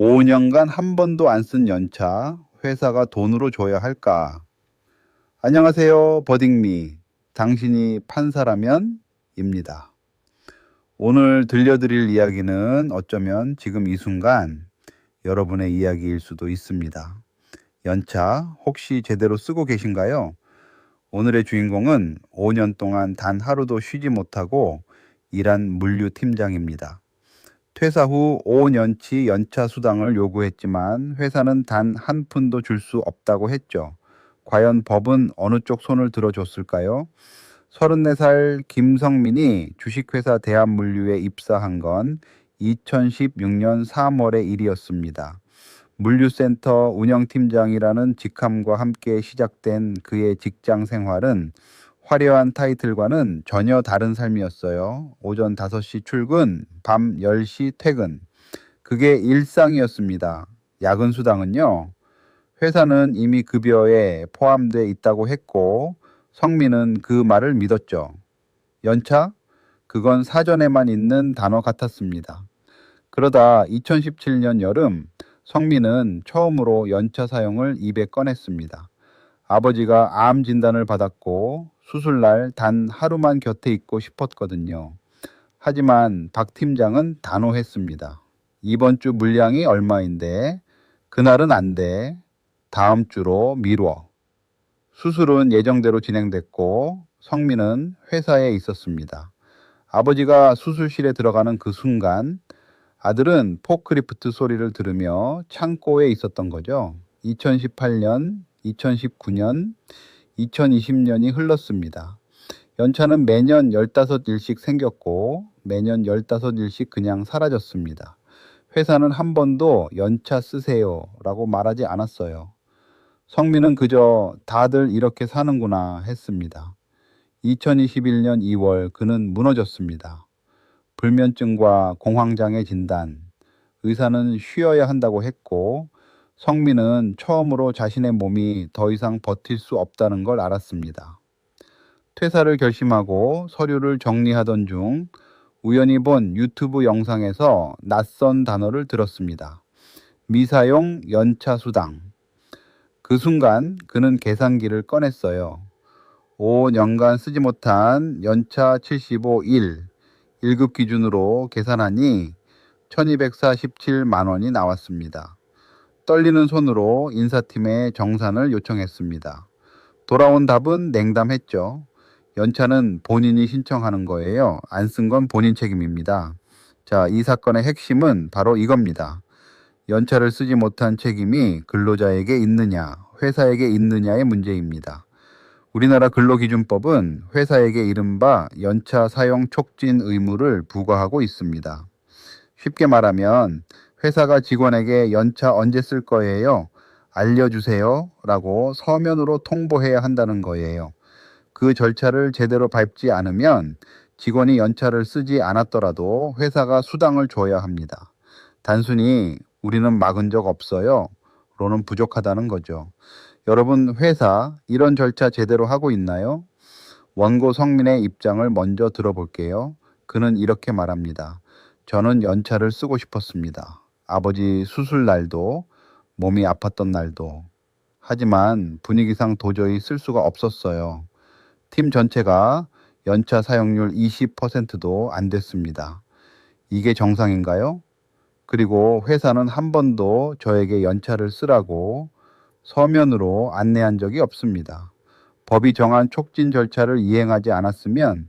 5년간 한 번도 안 쓴 연차, 회사가 돈으로 줘야 할까? 안녕하세요, 버딩미. 당신이 판사라면? 입니다. 오늘 들려드릴 이야기는 어쩌면 지금 이 순간 여러분의 이야기일 수도 있습니다. 연차 혹시 제대로 쓰고 계신가요? 오늘의 주인공은 5년 동안 단 하루도 쉬지 못하고 일한 물류팀장입니다. 퇴사 후 5년치 연차 수당을 요구했지만 회사는 단 한 푼도 줄 수 없다고 했죠. 과연 법은 어느 쪽 손을 들어줬을까요? 34살 김성민이 주식회사 대한물류에 입사한 건 2016년 3월의 일이었습니다. 물류센터 운영팀장이라는 직함과 함께 시작된 그의 직장 생활은 화려한 타이틀과는 전혀 다른 삶이었어요. 오전 5시 출근, 밤 10시 퇴근. 그게 일상이었습니다. 야근 수당은요. 회사는 이미 급여에 포함돼 있다고 했고 성민은 그 말을 믿었죠. 연차? 그건 사전에만 있는 단어 같았습니다. 그러다 2017년 여름 성민은 처음으로 연차 사용을 입에 꺼냈습니다. 아버지가 암 진단을 받았고 수술날 단 하루만 곁에 있고 싶었거든요. 하지만 박 팀장은 단호했습니다. 이번 주 물량이 얼마인데 그날은 안 돼. 다음 주로 미뤄. 수술은 예정대로 진행됐고 성민은 회사에 있었습니다. 아버지가 수술실에 들어가는 그 순간 아들은 포크리프트 소리를 들으며 창고에 있었던 거죠. 2018년, 2019년, 2020년이 흘렀습니다. 연차는 매년 15일씩 생겼고 매년 15일씩 그냥 사라졌습니다. 회사는 한 번도 연차 쓰세요 라고 말하지 않았어요. 성민은 그저 다들 이렇게 사는구나 했습니다. 2021년 2월 그는 무너졌습니다. 불면증과 공황장애 진단, 의사는 쉬어야 한다고 했고 성민은 처음으로 자신의 몸이 더 이상 버틸 수 없다는 걸 알았습니다. 퇴사를 결심하고 서류를 정리하던 중 우연히 본 유튜브 영상에서 낯선 단어를 들었습니다. 미사용 연차 수당. 그 순간 그는 계산기를 꺼냈어요. 5년간 쓰지 못한 연차 75일 1급 기준으로 계산하니 1247만 원이 나왔습니다. 떨리는 손으로 인사팀에 정산을 요청했습니다. 돌아온 답은 냉담했죠. 연차는 본인이 신청하는 거예요. 안 쓴 건 본인 책임입니다. 자, 이 사건의 핵심은 바로 이겁니다. 연차를 쓰지 못한 책임이 근로자에게 있느냐, 회사에게 있느냐의 문제입니다. 우리나라 근로기준법은 회사에게 이른바 연차 사용 촉진 의무를 부과하고 있습니다. 쉽게 말하면 회사가 직원에게 연차 언제 쓸 거예요? 알려주세요 라고 서면으로 통보해야 한다는 거예요. 그 절차를 제대로 밟지 않으면 직원이 연차를 쓰지 않았더라도 회사가 수당을 줘야 합니다. 단순히 우리는 막은 적 없어요 로는 부족하다는 거죠. 여러분 회사 이런 절차 제대로 하고 있나요? 원고 성민의 입장을 먼저 들어볼게요. 그는 이렇게 말합니다. 저는 연차를 쓰고 싶었습니다. 아버지 수술 날도 몸이 아팠던 날도. 하지만 분위기상 도저히 쓸 수가 없었어요. 팀 전체가 연차 사용률 20%도 안 됐습니다. 이게 정상인가요? 그리고 회사는 한 번도 저에게 연차를 쓰라고 서면으로 안내한 적이 없습니다. 법이 정한 촉진 절차를 이행하지 않았으면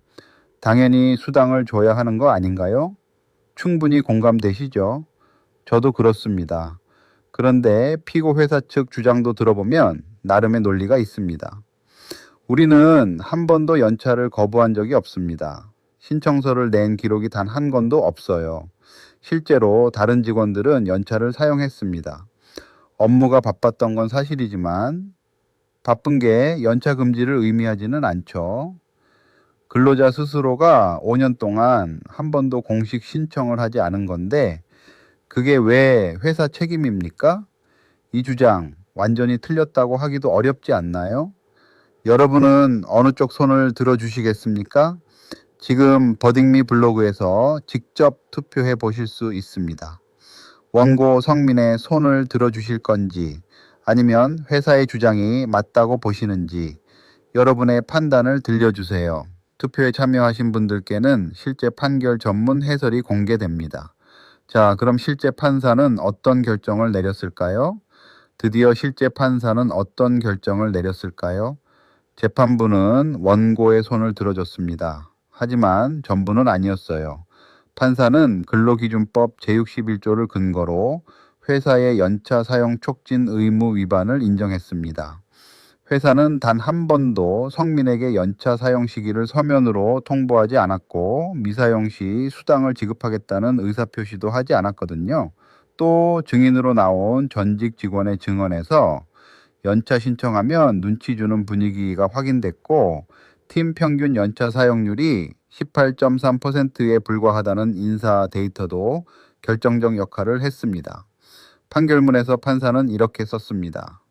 당연히 수당을 줘야 하는 거 아닌가요? 충분히 공감되시죠? 저도 그렇습니다. 그런데 피고 회사 측 주장도 들어보면 나름의 논리가 있습니다. 우리는 한 번도 연차를 거부한 적이 없습니다. 신청서를 낸 기록이 단 한 건도 없어요. 실제로 다른 직원들은 연차를 사용했습니다. 업무가 바빴던 건 사실이지만 바쁜 게 연차 금지를 의미하지는 않죠. 근로자 스스로가 5년 동안 한 번도 공식 신청을 하지 않은 건데 그게 왜 회사 책임입니까? 이 주장 완전히 틀렸다고 하기도 어렵지 않나요? 여러분은 어느 쪽 손을 들어주시겠습니까? 지금 버딩미 블로그에서 직접 투표해 보실 수 있습니다. 원고 성민의 손을 들어주실 건지 아니면 회사의 주장이 맞다고 보시는지 여러분의 판단을 들려주세요. 투표에 참여하신 분들께는 실제 판결 전문 해설이 공개됩니다. 자, 그럼 실제 판사는 어떤 결정을 내렸을까요? 드디어 실제 판사는 어떤 결정을 내렸을까요? 재판부는 원고의 손을 들어줬습니다. 하지만 전부는 아니었어요. 판사는 근로기준법 제61조를 근거로 회사의 연차 사용 촉진 의무 위반을 인정했습니다. 회사는 단 한 번도 성민에게 연차 사용 시기를 서면으로 통보하지 않았고 미사용 시 수당을 지급하겠다는 의사표시도 하지 않았거든요. 또 증인으로 나온 전직 직원의 증언에서 연차 신청하면 눈치 주는 분위기가 확인됐고 팀 평균 연차 사용률이 18.3%에 불과하다는 인사 데이터도 결정적 역할을 했습니다. 판결문에서 판사는 이렇게 썼습니다.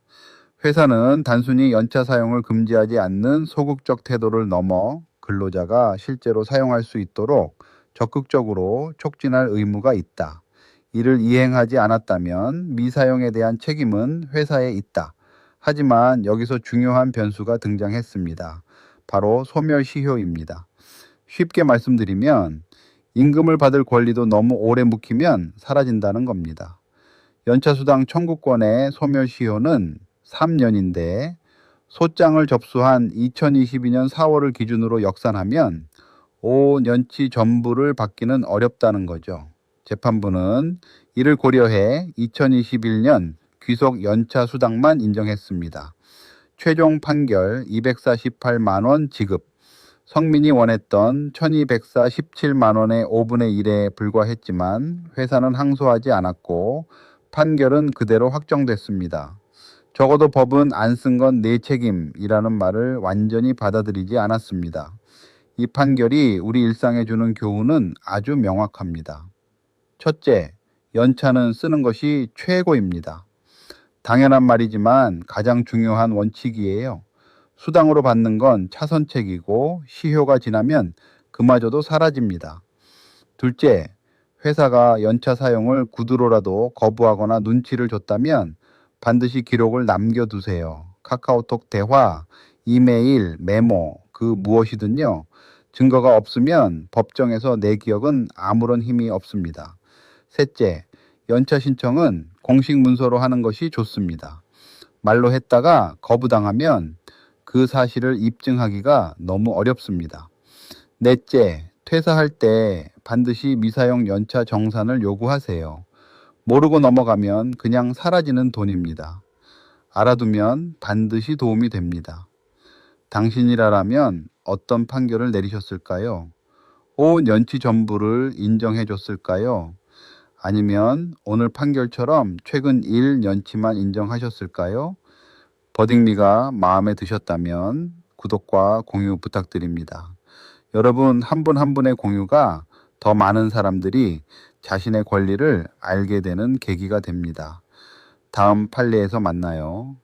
회사는 단순히 연차 사용을 금지하지 않는 소극적 태도를 넘어 근로자가 실제로 사용할 수 있도록 적극적으로 촉진할 의무가 있다. 이를 이행하지 않았다면 미사용에 대한 책임은 회사에 있다. 하지만 여기서 중요한 변수가 등장했습니다. 바로 소멸시효입니다. 쉽게 말씀드리면 임금을 받을 권리도 너무 오래 묵히면 사라진다는 겁니다. 연차수당 청구권의 소멸시효는 3년인데 소장을 접수한 2022년 4월을 기준으로 역산하면 5년치 전부를 받기는 어렵다는 거죠. 재판부는 이를 고려해 2021년 귀속 연차 수당만 인정했습니다. 최종 판결 248만 원 지급. 성민이 원했던 1247만 원의 5분의 1에 불과했지만 회사는 항소하지 않았고 판결은 그대로 확정됐습니다. 적어도 법은 안 쓴 건 내 책임이라는 말을 완전히 받아들이지 않았습니다. 이 판결이 우리 일상에 주는 교훈은 아주 명확합니다. 첫째, 연차는 쓰는 것이 최고입니다. 당연한 말이지만 가장 중요한 원칙이에요. 수당으로 받는 건 차선책이고 시효가 지나면 그마저도 사라집니다. 둘째, 회사가 연차 사용을 구두로라도 거부하거나 눈치를 줬다면 반드시 기록을 남겨두세요. 카카오톡 대화, 이메일, 메모, 그 무엇이든요. 증거가 없으면 법정에서 내 기억은 아무런 힘이 없습니다. 셋째, 연차 신청은 공식 문서로 하는 것이 좋습니다. 말로 했다가 거부당하면 그 사실을 입증하기가 너무 어렵습니다. 넷째, 퇴사할 때 반드시 미사용 연차 정산을 요구하세요. 모르고 넘어가면 그냥 사라지는 돈입니다. 알아두면 반드시 도움이 됩니다. 당신이라면 어떤 판결을 내리셨을까요? 5년치 전부를 인정해 줬을까요? 아니면 오늘 판결처럼 최근 1년치만 인정하셨을까요? 버딩리가 마음에 드셨다면 구독과 공유 부탁드립니다. 여러분 한 분 한 분의 공유가 더 많은 사람들이 자신의 권리를 알게 되는 계기가 됩니다. 다음 판례에서 만나요.